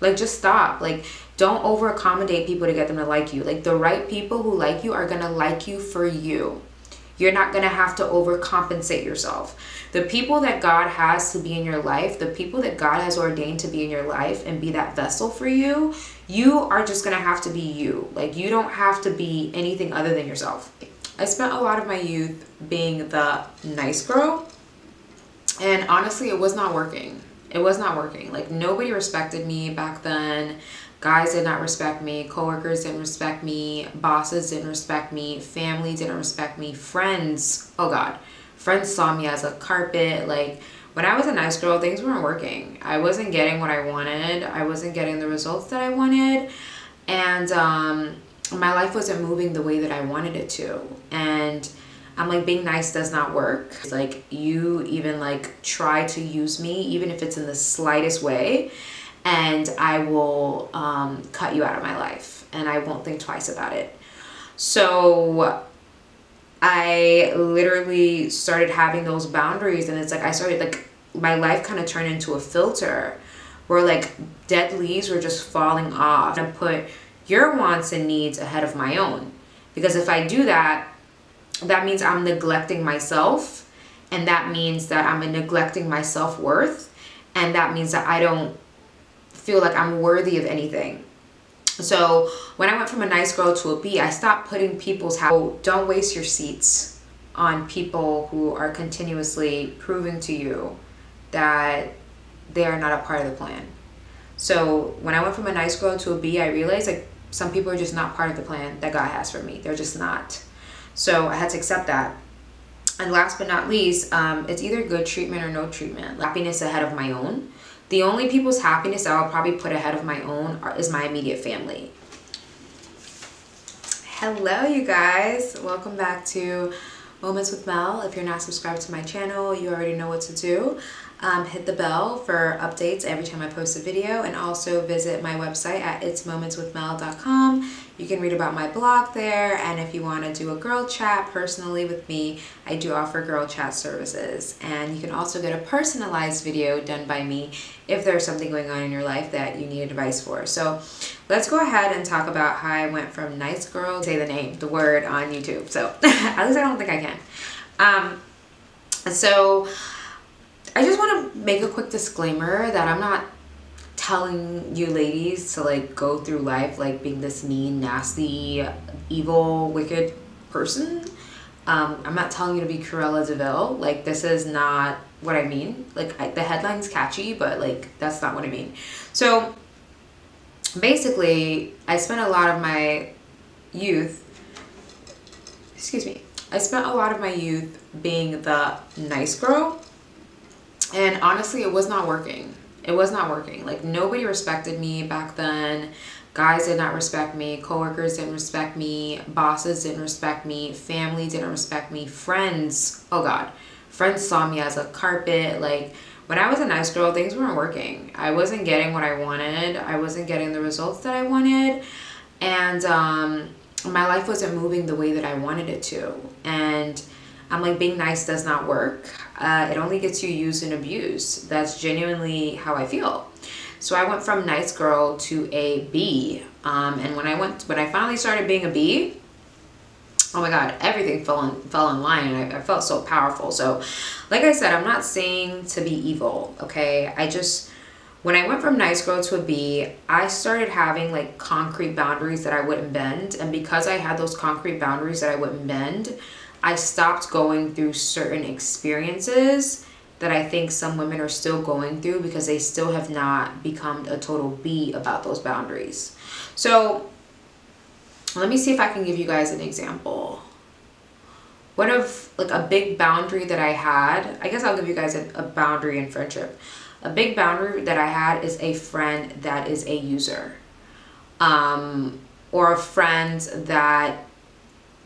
Like, just stop. Like, don't over accommodate people to get them to like you. Like, the right people who like you are gonna like you for you. You're not gonna have to overcompensate yourself. The people that God has to be in your life, the people that God has ordained to be in your life and be that vessel for you, you are just gonna have to be you. Like, you don't have to be anything other than yourself. I spent a lot of my youth being the nice girl, and honestly, it was not working. It was not working. Like, nobody respected me back then. Guys did not respect me. Coworkers didn't respect me. Bosses didn't respect me. Family didn't respect me. Friends, oh God, friends saw me as a carpet. Like, when I was a nice girl, things weren't working. I wasn't getting what I wanted. I wasn't getting the results that I wanted. And my life wasn't moving the way that I wanted it to. And I'm like, being nice does not work. It's like, you even like try to use me, even if it's in the slightest way, and I will cut you out of my life, and I won't think twice about it. So I literally started having those boundaries, and it's like I started, like, my life kind of turned into a filter where like dead leaves were just falling off, and put your wants and needs ahead of my own. Because if I do that, that means I'm neglecting myself, and that means that I'm neglecting my self-worth, and that means that I don't feel like I'm worthy of anything. So when I went from a nice girl to a B, I stopped putting people's house. Don't waste your seats on people who are continuously proving to you that they are not a part of the plan. So when I went from a nice girl to a B, I realized like some people are just not part of the plan that God has for me. They're just not. So I had to accept that. And last but not least, it's either good treatment or no treatment. Happiness ahead of my own. The only people's happiness that I'll probably put ahead of my own is my immediate family. Hello, you guys. Welcome back to Moments with Mel. If you're not subscribed to my channel, you already know what to do. Hit the bell for updates every time I post a video, and also visit my website at itsmomentswithmel.com. You can read about my blog there, and if you want to do a girl chat personally with me, I do offer girl chat services. And you can also get a personalized video done by me if there's something going on in your life that you need advice for. So let's go ahead and talk about how I went from nice girl, say the word on YouTube. So at least I don't think I can. So I just want to make a quick disclaimer that I'm not telling you ladies to like go through life like being this mean, nasty, evil, wicked person. I'm not telling you to be Cruella de Vil. Like, this is not what I mean. Like, the headline's catchy, but like that's not what I mean. So basically, I spent a lot of my youth, being the nice girl. And honestly, it was not working. It was not working. Like, nobody respected me back then. Guys did not respect me. Coworkers didn't respect me. Bosses didn't respect me. Family didn't respect me. Friends, oh God, friends saw me as a carpet. Like, when I was a nice girl, things weren't working. I wasn't getting what I wanted. I wasn't getting the results that I wanted. And my life wasn't moving the way that I wanted it to. And I'm like, being nice does not work. It only gets you used and abused. That's genuinely how I feel. So I went from nice girl to a B. And when I finally started being a B, oh my God, everything fell in line, and I felt so powerful. So like I said, I'm not saying to be evil, okay? When I went from nice girl to a B, I started having like concrete boundaries that I wouldn't bend. And because I had those concrete boundaries that I wouldn't bend, I stopped going through certain experiences that I think some women are still going through because they still have not become a total B about those boundaries. So let me see if I can give you guys an example. One of like a big boundary that I had, I guess I'll give you guys a boundary in friendship. A big boundary that I had is a friend that is a user, or a friend that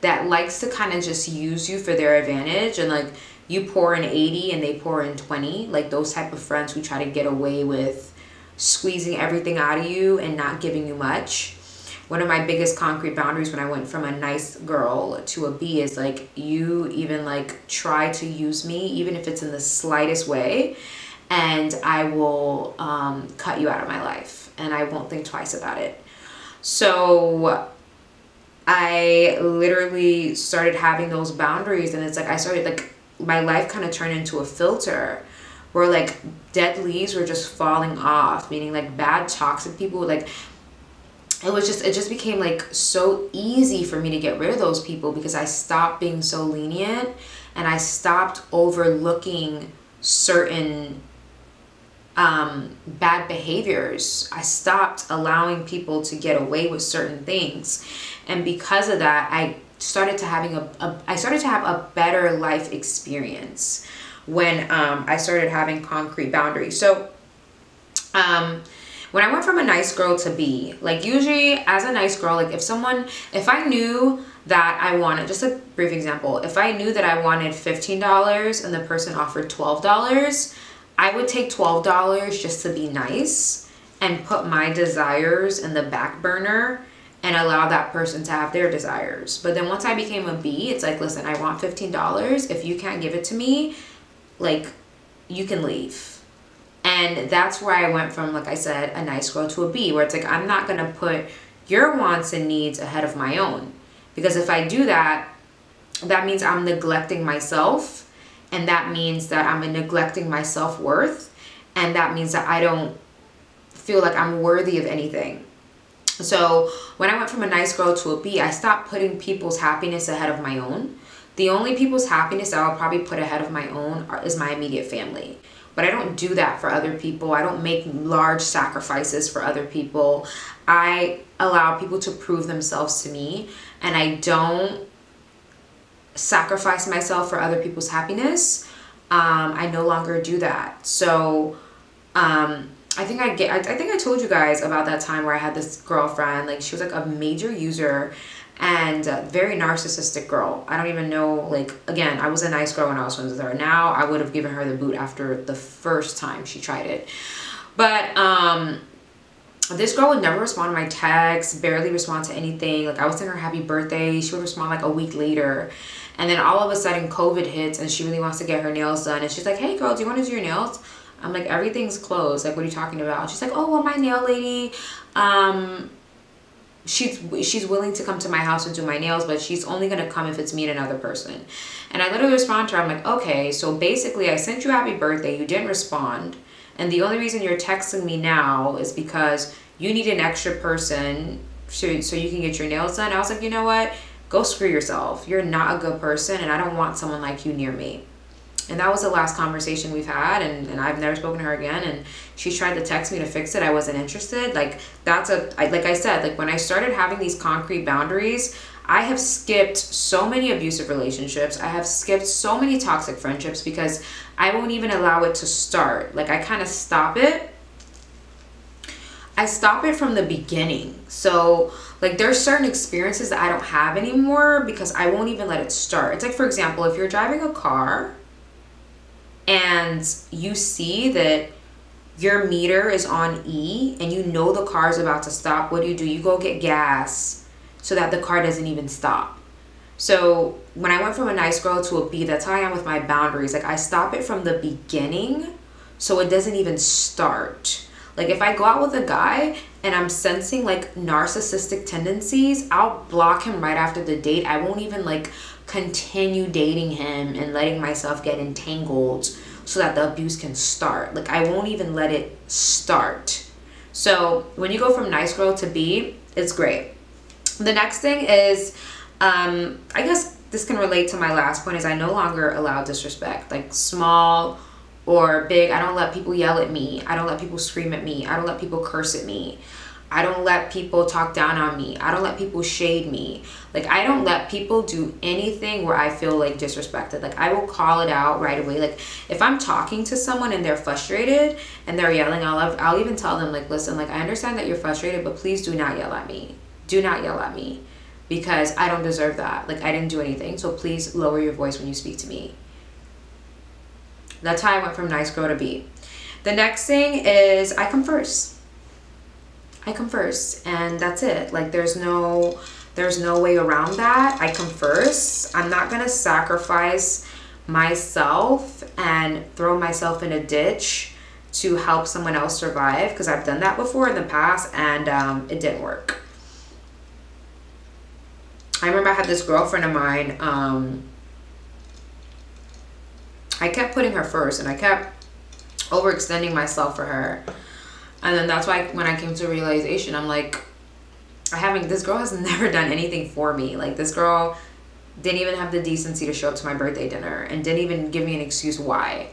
likes to kind of just use you for their advantage, and like you pour in 80 and they pour in 20, like those type of friends who try to get away with squeezing everything out of you and not giving you much. One of my biggest concrete boundaries when I went from a nice girl to a B is like, you even like try to use me, even if it's in the slightest way, and I will cut you out of my life, and I won't think twice about it. So I literally started having those boundaries, and it's like I started, like, my life kind of turned into a filter where like dead leaves were just falling off, meaning like bad toxic people, like it just became like so easy for me to get rid of those people because I stopped being so lenient, and I stopped overlooking certain bad behaviors. I stopped allowing people to get away with certain things, and because of that, I started to have a better life experience when I started having concrete boundaries. So when I went from a nice girl to be, like, usually as a nice girl, like if I knew that I wanted, just a brief example, if I knew that I wanted $15 and the person offered $12, I would take $12 just to be nice and put my desires in the back burner and allow that person to have their desires. But then once I became a B, it's like, listen, I want $15. If you can't give it to me, like, you can leave. And that's where I went from, like I said, a nice girl to a B, where it's like, I'm not gonna put your wants and needs ahead of my own. Because if I do that, that means I'm neglecting myself, and that means that I'm neglecting my self-worth, and that means that I don't feel like I'm worthy of anything. So when I went from a nice girl to a B, I stopped putting people's happiness ahead of my own. The only people's happiness that I'll probably put ahead of my own is my immediate family. But I don't do that for other people. I don't make large sacrifices for other people. I allow people to prove themselves to me, and I don't sacrifice myself for other people's happiness. I no longer do that. So I think I told you guys about that time where I had this girlfriend. Like, she was like a major user and a very narcissistic girl. I don't even know, like, again, I was a nice girl when I was friends with her. Now I would have given her the boot after the first time she tried it. But this girl would never respond to my texts, barely respond to anything. Like, I would send her happy birthday, she would respond like a week later. And then all of a sudden COVID hits and she really wants to get her nails done, and she's like, hey girl, do you want to do your nails? I'm like, everything's closed. Like, what are you talking about? She's like, oh, well, my nail lady, she's willing to come to my house and do my nails, but she's only gonna come if it's me and another person. And I literally respond to her, I'm like, okay, so basically I sent you happy birthday, you didn't respond, and the only reason you're texting me now is because you need an extra person so you can get your nails done. I was like, you know what, go screw yourself. You're not a good person, and I don't want someone like you near me. And that was the last conversation we've had, and I've never spoken to her again. And she tried to text me to fix it. I wasn't interested. Like, like I said, like, when I started having these concrete boundaries, I have skipped so many abusive relationships. I have skipped so many toxic friendships because I won't even allow it to start. Like, I kind of stop it. I stop it from the beginning. So, like, there's certain experiences that I don't have anymore because I won't even let it start. It's like, for example, if you're driving a car and you see that your meter is on E and you know the car is about to stop, what do? You go get gas so that the car doesn't even stop. So when I went from a nice girl to a B, that's how I am with my boundaries. Like, I stop it from the beginning so it doesn't even start. Like, if I go out with a guy and I'm sensing like narcissistic tendencies, I'll block him right after the date. I won't even like continue dating him and letting myself get entangled so that the abuse can start. Like, I won't even let it start. So when you go from nice girl to B, it's great. The next thing is, I guess this can relate to my last point, is I no longer allow disrespect, like small or big. I don't let people yell at me. I don't let people scream at me. I don't let people curse at me. I don't let people talk down on me. I don't let people shade me. Like, I don't let people do anything where I feel like disrespected. Like, I will call it out right away. Like, if I'm talking to someone and they're frustrated and they're yelling, I'll even tell them, like, listen, like, I understand that you're frustrated, but please do not yell at me. Do not yell at me, because I don't deserve that. Like, I didn't do anything, so please lower your voice when you speak to me. That's how I went from nice girl to B. The next thing is I come first. I come first, and that's it. Like, there's no way around that. I come first. I'm not gonna sacrifice myself and throw myself in a ditch to help someone else survive, because I've done that before in the past, and it didn't work. I remember I had this girlfriend of mine, I kept putting her first, and I kept overextending myself for her. And then that's why when I came to a realization, I'm like, this girl has never done anything for me. Like, this girl didn't even have the decency to show up to my birthday dinner and didn't even give me an excuse why.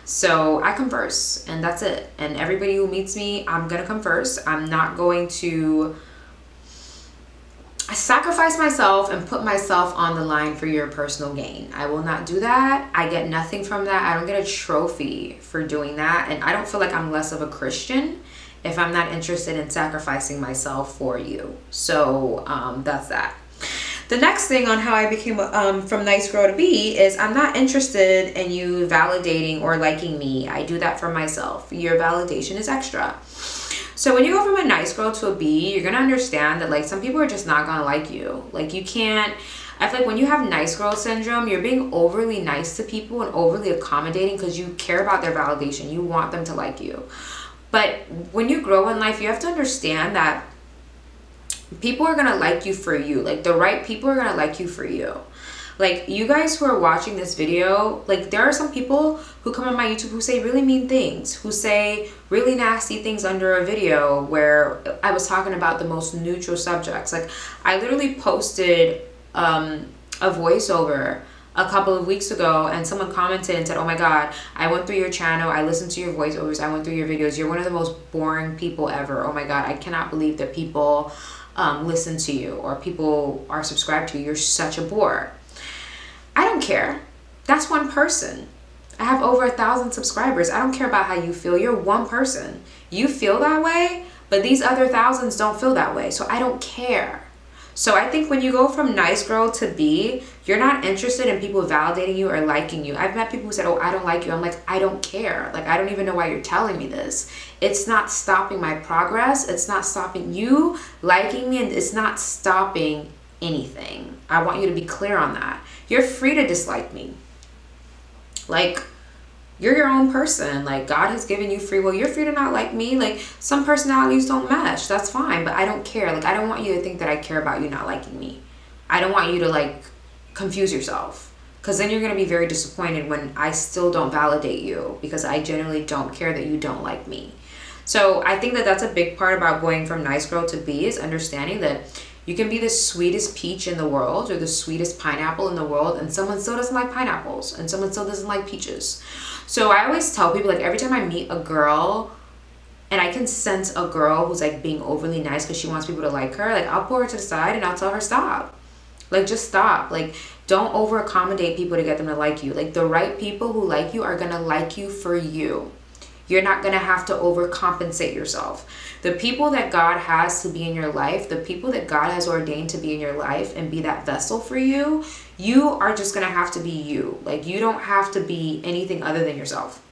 So I come first, and that's it. And everybody who meets me, I'm gonna come first. I'm not going to sacrifice myself and put myself on the line for your personal gain. I will not do that. I get nothing from that. I don't get a trophy for doing that. And I don't feel like I'm less of a Christian if I'm not interested in sacrificing myself for you. So that's that. The next thing on how I became from nice girl to B is I'm not interested in you validating or liking me. I do that for myself. Your validation is extra. So when you go from a nice girl to a B, you're going to understand that, like, some people are just not going to like you. Like, you can't, I feel like when you have nice girl syndrome, you're being overly nice to people and overly accommodating because you care about their validation. You want them to like you. But when you grow in life, you have to understand that people are going to like you for you. Like, the right people are going to like you for you. Like, you guys who are watching this video, like, there are some people who come on my YouTube who say really mean things, who say really nasty things under a video where I was talking about the most neutral subjects. Like, I literally posted a voiceover a couple of weeks ago, and someone commented and said, oh my God, I went through your channel, I listened to your voiceovers, I went through your videos, you're one of the most boring people ever. Oh my God, I cannot believe that people listen to you or people are subscribed to you. You're such a bore. I don't care. That's one person. I have over 1,000 subscribers. I don't care about how you feel. You're one person. You feel that way, but these other thousands don't feel that way. So I don't care. So I think when you go from nice girl to B, you're not interested in people validating you or liking you. I've met people who said, oh, I don't like you. I'm like, I don't care. Like, I don't even know why you're telling me this. It's not stopping my progress. It's not stopping you liking me, and it's not stopping anything. I want you to be clear on that. You're free to dislike me. Like, you're your own person. Like, God has given you free will. You're free to not like me. Like, some personalities don't mesh. That's fine, but I don't care. Like, I don't want you to think that I care about you not liking me. I don't want you to, like, confuse yourself, because then you're going to be very disappointed when I still don't validate you, because I genuinely don't care that you don't like me. So I think that that's a big part about going from nice girl to B, is understanding that you can be the sweetest peach in the world or the sweetest pineapple in the world, and someone still doesn't like pineapples, and someone still doesn't like peaches. So I always tell people, like, every time I meet a girl and I can sense a girl who's, like, being overly nice because she wants people to like her, like, I'll pull her to the side and I'll tell her, stop. Like, just stop. Like, don't over accommodate people to get them to like you. Like, the right people who like you are going to like you for you. You're not going to have to overcompensate yourself. The people that God has to be in your life, the people that God has ordained to be in your life and be that vessel for you, you are just going to have to be you. Like, you don't have to be anything other than yourself.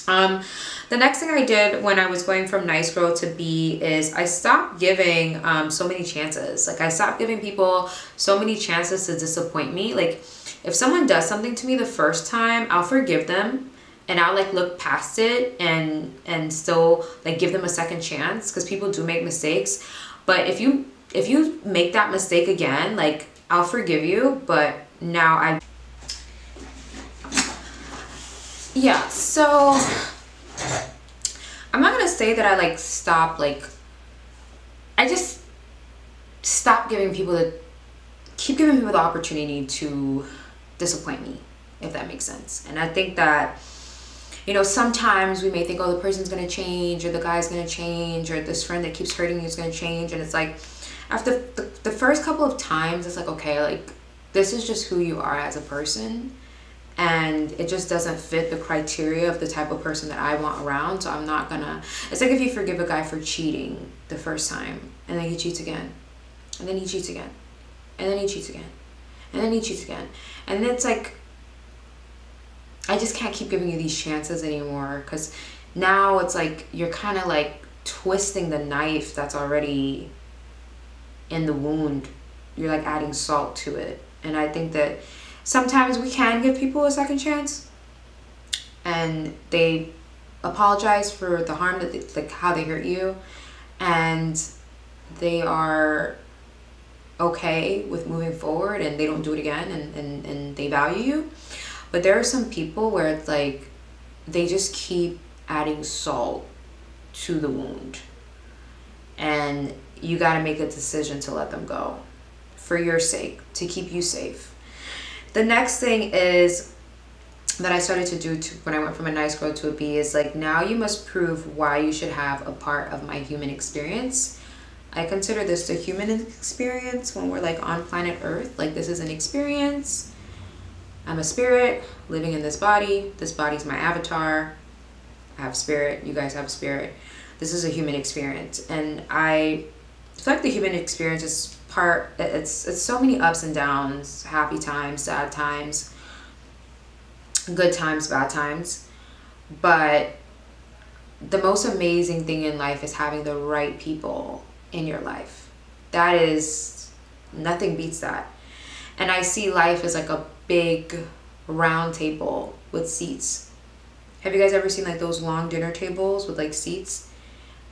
The next thing I did when I was going from nice girl to B is I stopped giving so many chances. Like, I stopped giving people so many chances to disappoint me. Like, if someone does something to me the first time, I'll forgive them. And I'll, like, look past it and still, like, give them a second chance, because people do make mistakes. But if you make that mistake again, like, I'll forgive you, but now yeah, so I'm not gonna say that I, like, stop, like, I just stop keep giving people the opportunity to disappoint me, if that makes sense. And I think that, you know, sometimes we may think, oh, the person's going to change, or the guy's going to change, or this friend that keeps hurting you is going to change. And it's like, after the first couple of times, it's like, okay, like, this is just who you are as a person. And it just doesn't fit the criteria of the type of person that I want around. So I'm not going to, it's like if you forgive a guy for cheating the first time, and then he cheats again, and then he cheats again, and then he cheats again, and then he cheats again. And it's like, I just can't keep giving you these chances anymore, because now it's like you're kind of like twisting the knife that's already in the wound. You're like adding salt to it. And I think that sometimes we can give people a second chance, and they apologize for the harm that like how they hurt you, and they are okay with moving forward and they don't do it again, and they value you. But there are some people where it's like they just keep adding salt to the wound, and you got to make a decision to let them go for your sake, to keep you safe. The next thing is that I started to do when I went from a nice girl to a B is like, now you must prove why you should have a part of my human experience. I consider this the human experience when we're like on planet Earth. Like, this is an experience. I'm a spirit living in this body. This body's my avatar. I have spirit. You guys have spirit. This is a human experience. And I feel like the human experience is it's so many ups and downs, happy times, sad times, good times, bad times. But the most amazing thing in life is having the right people in your life. That is, nothing beats that. And I see life as like a big round table with seats. Have you guys ever seen like those long dinner tables with like seats?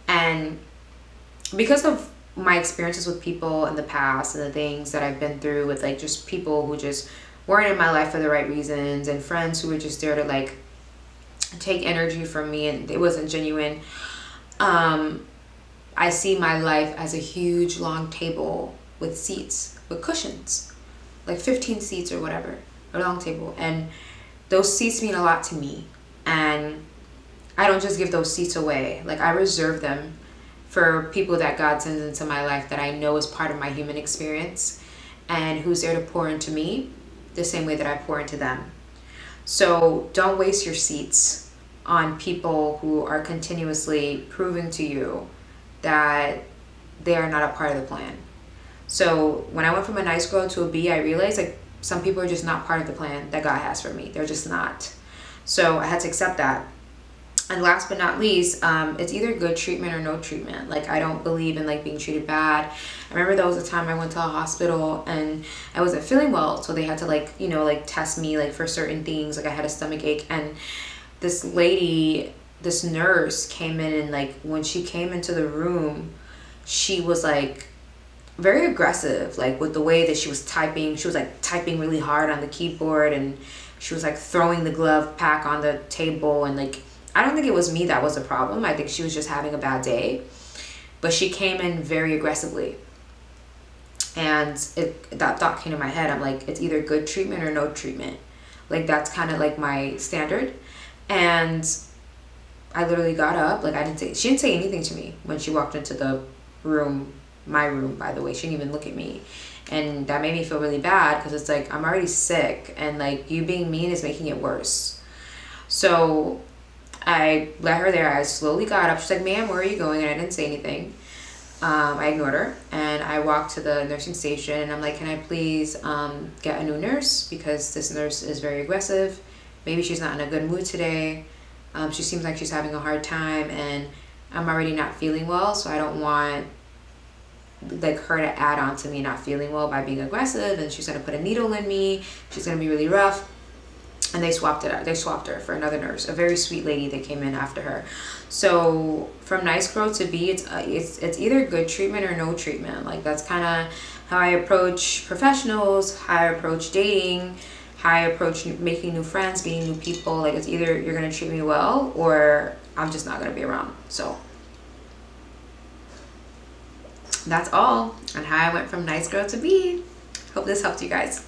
And because of my experiences with people in the past and the things that I've been through with like just people who just weren't in my life for the right reasons, and friends who were just there to like take energy from me and it wasn't genuine, I see my life as a huge long table with seats, with cushions, like 15 seats or whatever, a long table. And those seats mean a lot to me. And I don't just give those seats away. Like, I reserve them for people that God sends into my life that I know is part of my human experience and who's there to pour into me the same way that I pour into them. So don't waste your seats on people who are continuously proving to you that they are not a part of the plan. So when I went from a nice girl to a B, I realized like some people are just not part of the plan that God has for me. They're just not. So I had to accept that. And last but not least, it's either good treatment or no treatment. Like, I don't believe in like being treated bad. I remember there was a time I went to a hospital and I wasn't feeling well, so they had to like, you know, like test me like for certain things. Like, I had a stomach ache, and this lady, this nurse came in, and like when she came into the room, she was like very aggressive, like with the way that she was typing. She was like typing really hard on the keyboard, and she was like throwing the glove pack on the table, and like, I don't think it was me that was the problem. I think she was just having a bad day. But she came in very aggressively. And that thought came to my head. I'm like, it's either good treatment or no treatment. Like, that's kind of like my standard. And I literally got up. Like, she didn't say anything to me when she walked into the room. My room, by the way. She didn't even look at me. And that made me feel really bad, because it's like, I'm already sick. And like, you being mean is making it worse. So I let her there. I slowly got up. She's like, ma'am, where are you going? And I didn't say anything. I ignored her, and I walked to the nursing station, and I'm like, can I please get a new nurse, because this nurse is very aggressive. Maybe she's not in a good mood today. She seems like she's having a hard time, and I'm already not feeling well, so I don't want like her to add on to me not feeling well by being aggressive, and she's gonna put a needle in me. She's gonna be really rough. And they swapped it out. They swapped her for another nurse, a very sweet lady that came in after her. So from nice girl to B, it's either good treatment or no treatment. Like, that's kind of how I approach professionals, how I approach dating, how I approach making new friends, meeting new people. Like, it's either you're gonna treat me well or I'm just not gonna be around. So that's all on how I went from nice girl to B. Hope this helped you guys.